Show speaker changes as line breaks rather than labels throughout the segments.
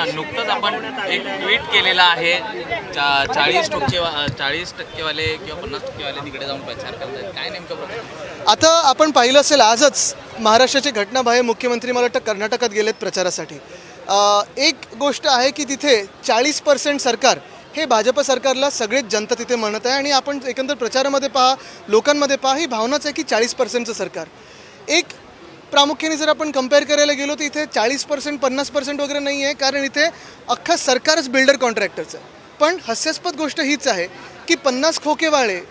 नुकतंच आपण एक ट्विट केलेला आहे 40% किंवा 50% तिकडे जाऊन प्रचार करतात. काय नेमकं प्रकार?
आता आपण पाहिलं असेल आजच महाराष्ट्राचे घटनाबाह्य मुख्यमंत्री मला वाटतं कर्नाटकात गेलेत प्रचारासाठी. एक गोष्ट आहे की तिथे 40% सरकार हे भाजप सरकारला सगळेच जनता तिथे म्हणत आहे आणि आपण एकंदर प्रचारामध्ये पहा, लोकांमध्ये पहा, ही भावनाच आहे की 40%चं सरकार. एक प्रामुख्याने जर आपण कंपेअर करायला गेलो तर इथे 40% 50% वगैरे नाही आहे, कारण इथे अख्खा सरकारच बिल्डर कॉन्ट्रॅक्टरचं आहे. पण हास्यास्पद गोष्ट हीच आहे की 50 खोकेवाले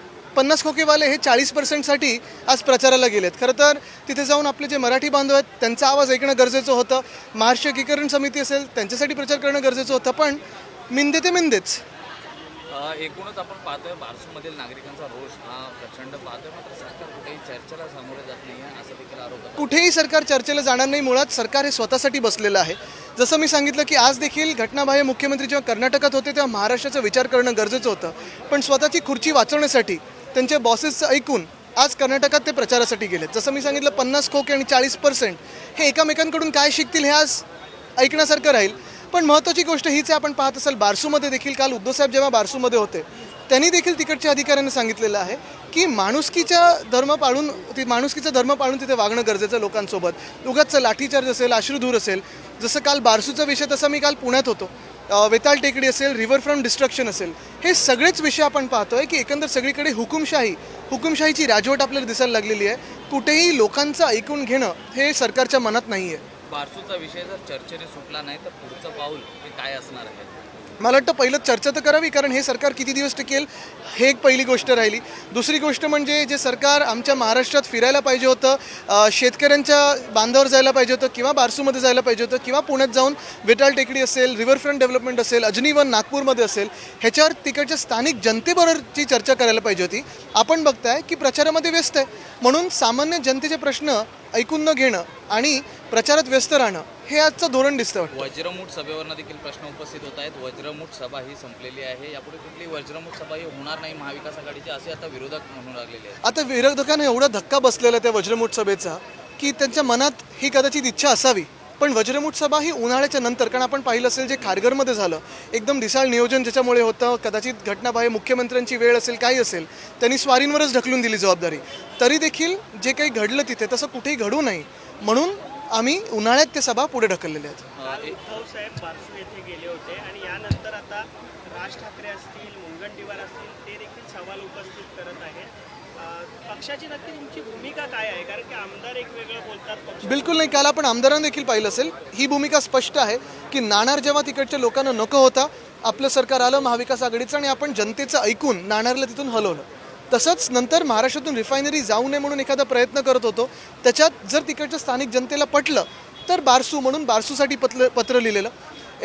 हे 40%साठी आज प्रचाराला गेलेत. खरं तर तिथे जाऊन आपले जे मराठी बांधव आहेत त्यांचा आवाज ऐकणं गरजेचं होतं. महाराष्ट्र एकीकरण समिती असेल त्यांच्यासाठी प्रचार करणं गरजेचं होतं. पण मिंदे ते मिंदेच.
एकूणच आपण पाहतोय बारसूमधील नागरिकांचा रोष हा प्रचंड पाहतोय, मात्र सरकार कुठेही चर्चेला सामोरे जात नाही आहे असं देखील आरोप आहे.
कुठेही सरकार चर्चेला जाणार नाही. मुळात सरकार हे स्वतःसाठी बसलेलं आहे. जसं मी सांगितलं की आज देखील घटनाबाह्य मुख्यमंत्री जेव्हा कर्नाटकात होते तेव्हा महाराष्ट्राचा विचार करणं गरजेचं होतं. पण स्वतःची खुर्ची वाचवण्यासाठी त्यांच्या बॉसेसचं ऐकून आज कर्नाटकात ते प्रचारासाठी गेलेत. जसं मी सांगितलं 50 खोके आणि 40% हे एकमेकांकडून काय शिकतील हे आज ऐकण्यासारखं राहील. पण महत्त्वाची गोष्ट हीच आहे, आपण पाहत असाल बारसूमध्ये देखील काल उद्धवसाहेब जेव्हा बारसूमध्ये होते त्यांनी देखील तिकडच्या अधिकाऱ्यांनी सांगितलेलं आहे की माणुसकीचा धर्म पाळून तिथे वागणं गरजेचं लोकांसोबत. उगाच लाठीचार्ज असेल, अश्रुधूर असेल, जसं काल बारसूचा विषय तसा मी काल पुण्यात होतो, वेताळ टेकडी असेल, रिव्हरफ्रंट डिस्ट्रक्शन असेल, हे सगळेच विषय आपण पाहतोय की एकंदर सगळीकडे हुकुमशाहीची राजवट आपल्याला दिसायला लागलेली आहे. कुठेही लोकांचं ऐकून घेणं हे सरकारच्या मनात नाही आहे.
बारसूचा विषय जर चर्चेने सुटला नाही तर पुढचं पाऊल हे काय असणार आहे?
मला वाटतं पहिलं चर्चा तर करावी, कारण हे सरकार किती दिवस टिकेल हे एक पहिली गोष्ट राहिली. दुसरी गोष्ट म्हणजे जे सरकार आमच्या महाराष्ट्रात फिरायला पाहिजे होतं, शेतकऱ्यांच्या बांधावर जायला पाहिजे होतं किंवा बारसूमध्ये जायला पाहिजे होतं किंवा पुण्यात जाऊन वेताळ टेकडी असेल, रिव्हरफ्रंट डेव्हलपमेंट असेल, अजनीवन नागपूरमध्ये असेल, ह्याच्यावर तिकडच्या स्थानिक जनतेबरोबरची चर्चा करायला पाहिजे होती. आपण बघताय की प्रचारामध्ये व्यस्त आहे म्हणून सामान्य जनतेचे प्रश्न ऐकून न घेणं आणि प्रचारात व्यस्त राहणं हे आजचं धोरण दिसतं.
वज्रमूठ सभेवरनं देखील प्रश्न उपस्थित होत आहेत. वज्रमूठ सभा ही संपलेली आहे, यापुढे कुठली वज्रमूठ सभा ही होणार नाही महाविकास आघाडीची असे आता विरोधक म्हणून लागलेले आहेत.
आता विरोधकांना एवढा धक्का बसलेला त्या वज्रमूठ सभेचा की त्यांच्या मनात ही कदाचित इच्छा असावी. पण वज्रमूठ सभा ही उन्हाळ्याच्या नंतर, कारण आपण पाहिलं असेल जे खारघरमध्ये झालं, एकदम ढिसाळ नियोजन ज्याच्यामुळे होतं, कदाचित घटनाबाह्य मुख्यमंत्र्यांची वेळ असेल, काही असेल, त्यांनी स्वारींवरच ढकलून दिली जबाबदारी. तरी देखील जे काही घडलं तिथे तसं कुठेही घडू नये म्हणून आम्ही उन्हाळ्यात ते सभा पुढे ढकललेल्या आहेत.
उद्धवसाहेब बारसू येथे गेले होते आणि यानंतर आता राज ठाकरे असतील, मुनगंटीवार असतील, ते देखील सवाल उपस्थित करत आहेत. पक्षाची नक्की तुमची भूमिका काय आहे? कारण की आमदार एक वेगळं बोलतात.
बिलकुल नाही. काल आपण आमदारांना देखील पाहिलं असेल, ही भूमिका स्पष्ट आहे की नाणार जेव्हा तिकडच्या लोकांना नको होता, आपलं सरकार आलं महाविकास आघाडीचं आणि आपण जनतेचं ऐकून नाणारला तिथून हलवलं. तसंच नंतर महाराष्ट्रातून रिफायनरी जाऊ नये म्हणून एखादा प्रयत्न करत होतो. त्याच्यात जर तिकडच्या स्थानिक जनतेला पटलं तर बारसू म्हणून बारसूसाठी पत्र लिहिलेलं.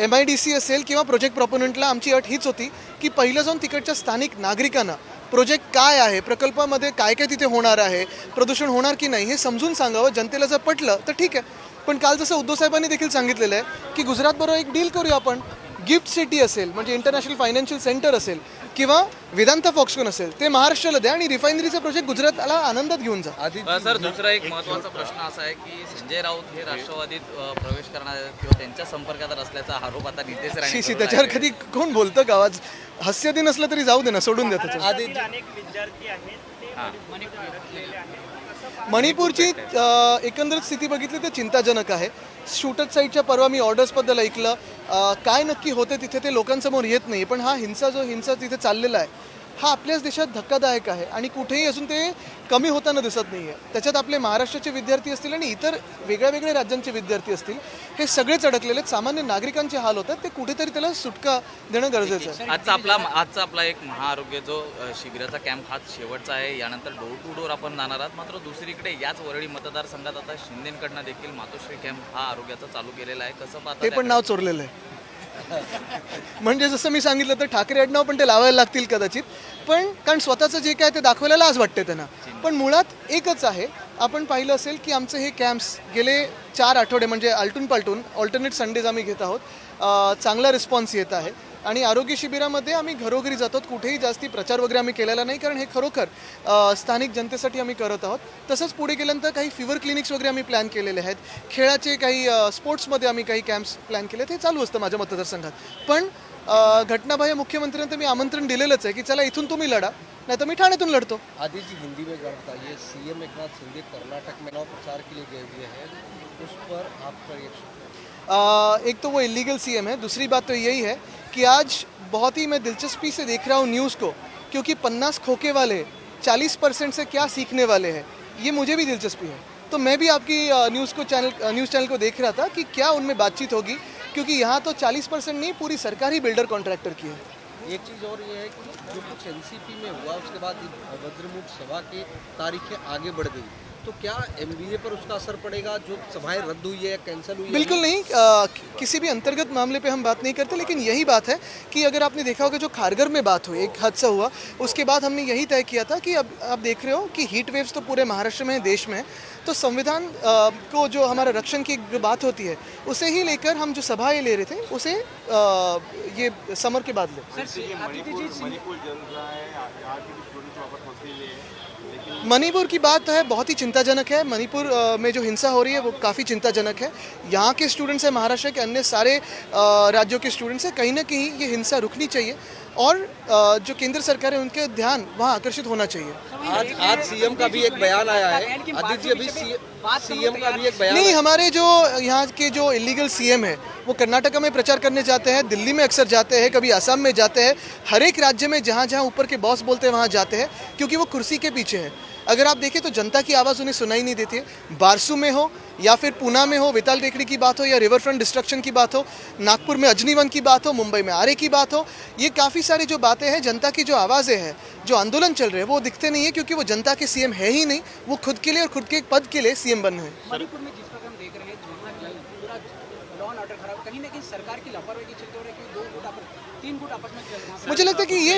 MIDC असेल किंवा प्रोजेक्ट प्रॉपोनंटला आमची अट हीच होती की पहिलं जाऊन तिकडच्या स्थानिक नागरिकांना प्रोजेक्ट काय आहे, प्रकल्पामध्ये काय काय तिथे होणार आहे, प्रदूषण होणार की नाही हे समजून सांगावं. जनतेला जर पटलं तर ठीक आहे. पण काल जसं उद्धव साहेबांनी देखील सांगितलेलं आहे की गुजरातबरोबर एक डील करूया आपण. गिफ्ट सिटी असेल म्हणजे इंटरनॅशनल फायनान्शियल सेंटर असेल किंवा वेदांता फॉक्सकॉन असेल ते महाराष्ट्राला द्या आणि रिफायनरीचा प्रोजेक्ट गुजरातला आनंदात घेऊन जा.
सर, दुसरा एक महत्त्वाचा प्रश्न असा आहे की संजय राऊत हे राष्ट्रवादीत प्रवेश करणार आहेत किंवा त्यांच्या संपर्कात असल्याचा आरोप आता नितेश राणे.
त्याच्यावर कधी कोण बोलतं का? आज हास्यादी नसलं तरी जाऊ दे ना, सोडून द्या त्याच्यात.
अनेक विद्यार्थी आहेत ते
मणिपूरची एकंदरीत स्थिती बघितली तर चिंताजनक आहे. शूटच साईडच्या परवा मी ऑर्डर्सबद्दल ऐकलं, काय नक्की होते तिथे ते लोकांसमोर येत नाही. पण हा हिंसा तिथे चाललेला आहे हा आपल्याच देशात धक्कादायक आहे आणि कुठेही अजून ते कमी होताना दिसत नाही आहे. त्याच्यात आपले महाराष्ट्राचे विद्यार्थी असतील आणि इतर वेगळ्या राज्यांचे विद्यार्थी असतील, हे सगळेच अडकलेले आहेत. सामान्य नागरिकांचे हाल होतात, ते कुठेतरी त्याला सुटका देणं गरजेचं आहे.
आजचा आपला एक महाआरोग्य जो शिबिराचा कॅम्प हा शेवटचा आहे. यानंतर डोर टू डोर आपण जाणार आहात. मात्र दुसरीकडे याच वरळी मतदारसंघात आता शिंदेकडनं देखील मातोश्री कॅम्प हा आरोग्याचा चालू केलेला आहे. कसं पाहता?
ते पण नाव चोरलेलं आहे. म्हणजे जसं मी सांगितलं तर ठाकरे आडनाव पण ते लावायला लागतील कदाचित. पण कारण स्वतःचं जे काय ते दाखवायला लाज वाटते त्यांना. पण मुळात एकच आहे. आपण पाहिलं असेल की आमचे हे कॅम्प्स गेले 4 आठवडे म्हणजे आलटून पालटून ऑल्टरनेट संडेज आम्ही घेत आहोत. चांगला रिस्पॉन्स येत आहे. आणि आरोग्य शिबिरामध्ये आम्ही घरोघरी जातो, कुठेही जास्ती प्रचार वगैरे आम्ही केलेला नाही, कारण हे खरोखर स्थानिक जनतेसाठी आम्ही करत आहोत. तसंच पुढे गेल्यानंतर काही फिवर क्लिनिक्स वगैरे आम्ही प्लॅन केलेले आहेत, खेळाचे काही स्पोर्ट्समध्ये आम्ही काही कॅम्प्स प्लॅन केले, हे चालू असतं माझ्या मतदारसंघात. पण घटनाबाह्य मुख्यमंत्र्यांना मी आमंत्रण दिलेलंच आहे की चला इथून तुम्ही लढा, नाही तर मी ठाण्यातून लढतो.
आदि जी हिंदी में जरा बताइए, सीएम एकनाथ शिंदे कर्नाटक में चुनाव प्रचार के लिए गए हुए हैं, उस पर आपका रिएक्शन?
एक तो वो इलीगल सीएम है, दूसरी बात तो यही है कि आज बहुत ही मैं दिलचस्पी से देख रहा हूँ न्यूज़ को, क्योंकि 50 खोखे वाले 40% से क्या सीखने वाले हैं, ये मुझे भी दिलचस्पी है. तो मैं भी आपकी न्यूज़ चैनल को देख रहा था कि क्या उनमें बातचीत होगी, क्योंकि यहाँ तो 40% नहीं, पूरी सरकार ही बिल्डर कॉन्ट्रैक्टर की है.
एक चीज़ और ये है कि जो कुछ एनसीपी में हुआ उसके बाद वज्रमुख सभा की तारीखें आगे बढ़ गई, तो क्या एमबीए पर उसका असर पड़ेगा? जो सभाएं रद्द हुई है या कैंसिल हुई है?
बिल्कुल नहीं, किसी भी अंतर्गत मामले पे हम बात नहीं करते, लेकिन यही बात है कि अगर आपने देखा होगा जो खारगर में बात हुई, एक हादसा हुआ, उसके बाद हमने यही तय किया था कि अब आप देख रहे हो कि हीट वेव्स तो पूरे महाराष्ट्र में है, देश में है, तो संविधान को जो हमारा रक्षण की जो बात होती है उसे ही लेकर हम जो सभाएं ले रहे थे उसे ये समर के बाद ले.
मणिपुर जल रहा है, यहाँ के भी स्टूडेंट्स वहाँ पर फंसे हुए हैं, लेकिन
मणिपुर की बात है, बहुत ही चिंताजनक है. मणिपुर में जो हिंसा हो रही है वो काफ़ी चिंताजनक है. यहाँ के स्टूडेंट्स हैं, महाराष्ट्र के अन्य सारे राज्यों के स्टूडेंट्स हैं, कहीं ना कहीं ये हिंसा रुकनी चाहिए और जो केंद्र सरकार है उनके ध्यान वहाँ आकर्षित होना चाहिए.
आज सीएम का भी एक बयान आया है, आदित्य जी अभी सीएम का भी एक बयान
नहीं, हमारे जो यहाँ के जो इलीगल सीएम है वो कर्नाटक में प्रचार करने जाते हैं, दिल्ली में अक्सर जाते हैं, कभी असम में जाते हैं, हर एक राज्य में जहाँ जहाँ ऊपर के बॉस बोलते हैं वहाँ जाते हैं, क्योंकि वो कुर्सी के पीछे हैं. अगर आप देखें तो जनता की आवाज़ उन्हें सुनाई नहीं देती है. बारसू में हो या फिर पूना में हो विताल टेकड़ी की बात हो, या रिवर फ्रंट डिस्ट्रक्शन की बात हो, नागपुर में अजनीवन की बात हो, मुंबई में आरे की बात हो, ये काफ़ी सारी जो बातें हैं, जनता की जो आवाज़ें हैं, जो आंदोलन चल रहे हैं, वो दिखते नहीं है, क्योंकि वो जनता के सीएम है ही नहीं, वो खुद के लिए और खुद के एक पद के लिए सीएम बने हैं.
मणिपुर में जिस प्रकार हम देख रहे हैं, वहाँ पूरा लॉ एंड ऑर्डर खराब, कहीं ना कहीं सरकार की लापरवाही के चलते हो रहा है कि 3 गुट आपस में चल रहे हैं.
मुझे लगता है कि ये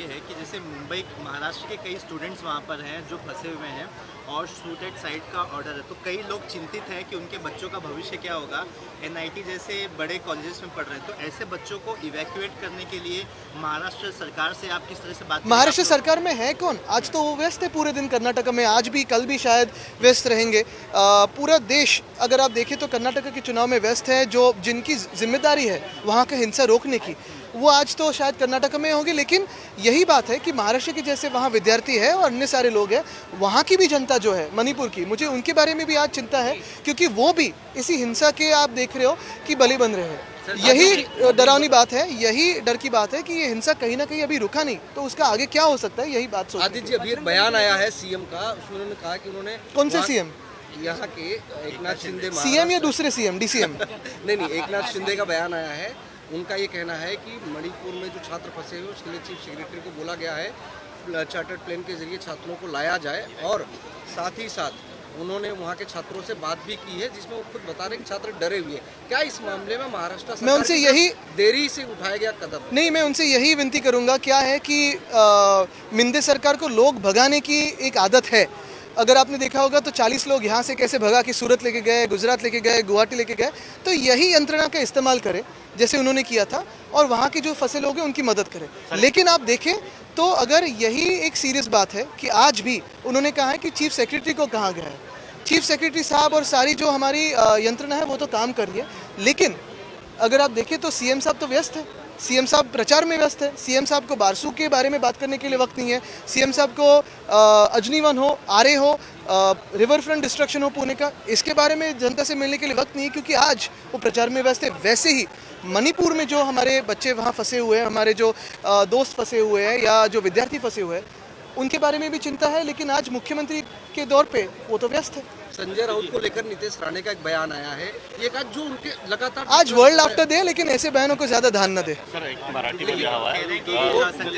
है कि जैसे मुंबई महाराष्ट्र के कई स्टूडेंट्स वहाँ पर हैं जो फंसे हुए हैं और शूट एट साइट का ऑर्डर है, तो कई लोग चिंतित हैं कि उनके बच्चों का भविष्य क्या होगा. एनआईटी जैसे बड़े कॉलेजेस में पढ़ रहे हैं, तो ऐसे बच्चों को इवैक्यूएट करने के लिए महाराष्ट्र सरकार से आप किस तरह से बात?
महाराष्ट्र सरकार में है कौन? आज तो वो व्यस्त है पूरे दिन कर्नाटक में, आज भी कल भी शायद व्यस्त रहेंगे. पूरा देश अगर आप देखें तो कर्नाटक के चुनाव में व्यस्त है. जो जिनकी जिम्मेदारी है वहाँ का हिंसा रोकने की, वो आज तो शायद कर्नाटक में होंगे. लेकिन यही बात है कि महाराष्ट्र के जैसे वहाँ विद्यार्थी है और अन्य सारे लोग हैं, वहाँ की भी जनता जो है मणिपुर की, मुझे उनके बारे में भी आज चिंता है, क्योंकि वो भी इसी हिंसा के आप देख रहे हो कि बलि बन रहे हैं. यही डरावनी बात है, यही डर की बात है कि ये हिंसा कहीं ना कहीं अभी रुका नहीं, तो उसका आगे क्या हो सकता है, यही बात सोचनी
आदित्य जी अभी एक बयान आया है सीएम का, उसमें उन्होंने कहा कि उन्होंने
कौन से सीएम?
यहाँ के एकनाथ शिंदे
सीएम या दूसरे सीएम, डीसीएम?
नहीं, एकनाथ शिंदे का बयान आया है. उनका ये कहना है कि मणिपुर में जो छात्र फंसे हुए उसके लिए चीफ सेक्रेटरी को बोला गया है चार्टर्ड प्लेन के जरिए छात्रों को लाया जाए, और साथ ही साथ उन्होंने वहाँ के छात्रों से बात भी की है जिसमें वो खुद बता रहे हैं कि छात्र डरे हुए हैं. क्या इस मामले में महाराष्ट्र सरकार
मैं उनसे यही
देरी से उठाया गया कदम?
नहीं, मैं उनसे यही विनती करूंगा, क्या है कि मिंदे सरकार को लोग भगाने की एक आदत है. अगर आपने देखा होगा तो 40 लोग यहाँ से कैसे भगा कि सूरत लेके गए, गुजरात लेके गए, गुवाहाटी लेके गए, तो यही यंत्रणा का इस्तेमाल करें जैसे उन्होंने किया था, और वहाँ के जो फंसे लोग हैं उनकी मदद करें. लेकिन आप देखें तो अगर यही एक सीरियस बात है कि आज भी उन्होंने कहा है कि चीफ सेक्रेटरी को कहाँ गया है. चीफ सेक्रेटरी साहब और सारी जो हमारी यंत्रणा है वो तो काम कर रही है, लेकिन अगर आप देखें तो सीएम साहब तो व्यस्त है. सीएम साहब प्रचार में व्यस्त है. सीएम साहब को बारसू के बारे में बात करने के लिए वक्त नहीं है. सीएम साहब को अजनीवन हो, आरे हो, रिवर फ्रंट डिस्ट्रक्शन हो पुणे का, इसके बारे में जनता से मिलने के लिए वक्त नहीं है, क्योंकि आज वो प्रचार में व्यस्त है. वैसे ही मणिपुर में जो हमारे बच्चे वहाँ फंसे हुए हैं, हमारे जो दोस्त फंसे हुए हैं या जो विद्यार्थी फंसे हुए हैं, उनके बारे में भी चिंता है, लेकिन आज मुख्यमंत्री के दौर पे वो तो व्यस्त है.
संजय राउत को लेकर नीतीश राणे का एक बयान आया है, ये कहा जो उनके लगातार
आज वर्ल्ड आफ्टर दे, लेकिन ऐसे बयानों को ज्यादा ध्यान न दे.
संजय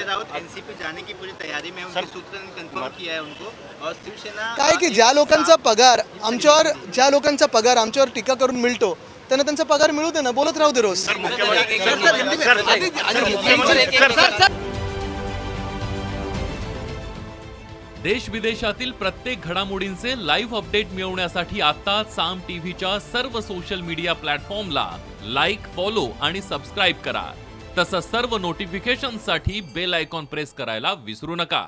राउत एनसीपी जाने की पूरी तयारी में, उनके सूत्रांनी कन्फर्म किया है उनको. और शिवसेना
काय की ज्या लोकांचा पगार आमच्यावर टीका करून मिळतो त्यांना त्यांचा पगार मिळू दे ना, बोलत राहू दे रोज.
देश विदेशातील प्रत्येक घडामोडींचे लाईव्ह अपडेट मिळवण्यासाठी आता साम टीव्हीच्या सर्व सोशल मीडिया प्लॅटफॉर्मला लाईक, फॉलो आणि सबस्क्राईब करा. तसंच सर्व नोटिफिकेशनसाठी बेल आयकॉन प्रेस करायला विसरू नका.